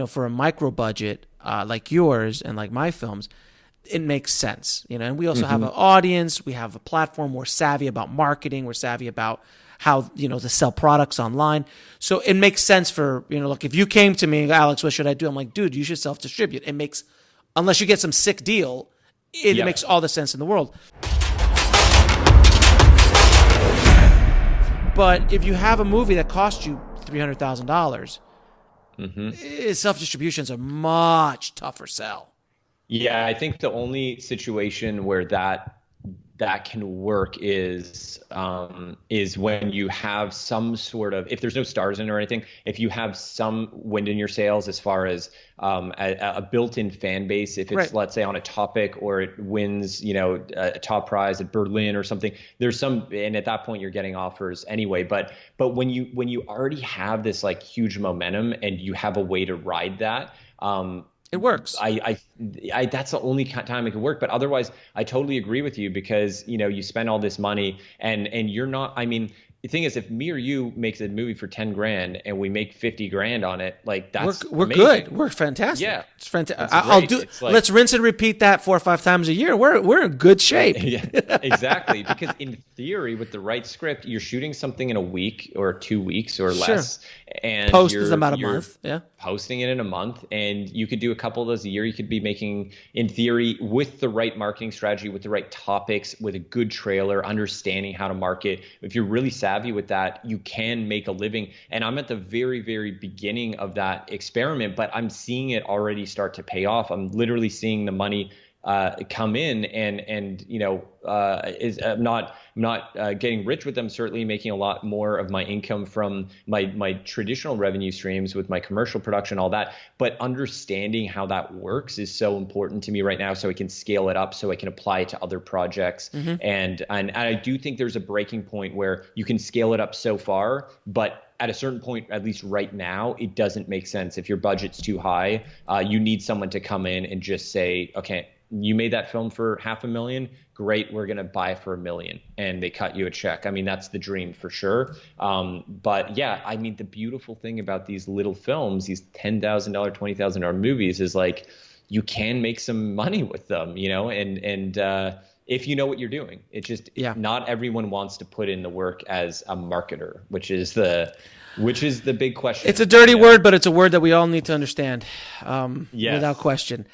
for a micro budget like yours and like my films, it makes sense, and we also have an audience, we have a platform, we're savvy about marketing, we're savvy about how, to sell products online. So it makes sense for, look, if you came to me, Alex, what should I do? I'm like, dude, you should self-distribute. It makes, unless you get some sick deal, it makes all the sense in the world. But if you have a movie that costs you $300,000, self-distribution is a much tougher sell. Yeah, I think the only situation where that can work is when you have some sort of, if there's no stars in it or anything, if you have some wind in your sails as far as a built-in fan base, if it's let's say on a topic or it wins, a top prize at Berlin or something, there's some, and at that point you're getting offers anyway. But when you already have this like huge momentum and you have a way to ride that, it works. I that's the only time it could work. But otherwise, I totally agree with you because, you spend all this money and you're not, I mean, the thing is, if me or you makes a movie for 10 grand and we make 50 grand on it, like that's we're amazing. good. We're fantastic. Yeah, it's fantastic. I'll do. Let's rinse and repeat that 4 or 5 times a year. We're in good shape. Yeah, exactly. Because in theory, with the right script, you're shooting something in a week or 2 weeks or less, and post is about a month. Yeah, posting it in a month, and you could do a couple of those a year. You could be making, in theory, with the right marketing strategy, with the right topics, with a good trailer, understanding how to market. If you're really savvy with that, you can make a living. And I'm at the very, very beginning of that experiment, but I'm seeing it already start to pay off. I'm literally seeing the money come in, and I'm not getting rich with them. Certainly making a lot more of my income from my traditional revenue streams with my commercial production, all that. But understanding how that works is so important to me right now, so I can scale it up, so I can apply it to other projects. And I do think there's a breaking point where you can scale it up so far, but at a certain point, at least right now, it doesn't make sense. If your budget's too high, you need someone to come in and just say, okay, you made that film for $500,000. Great, we're going to buy it for $1 million, and they cut you a check. I mean, that's the dream for sure. But yeah, I mean, the beautiful thing about these little films, these $10,000, $20,000 movies, is like you can make some money with them, and if you know what you're doing. It's just not everyone wants to put in the work as a marketer, which is the big question. It's a dirty word, but it's a word that we all need to understand, without question.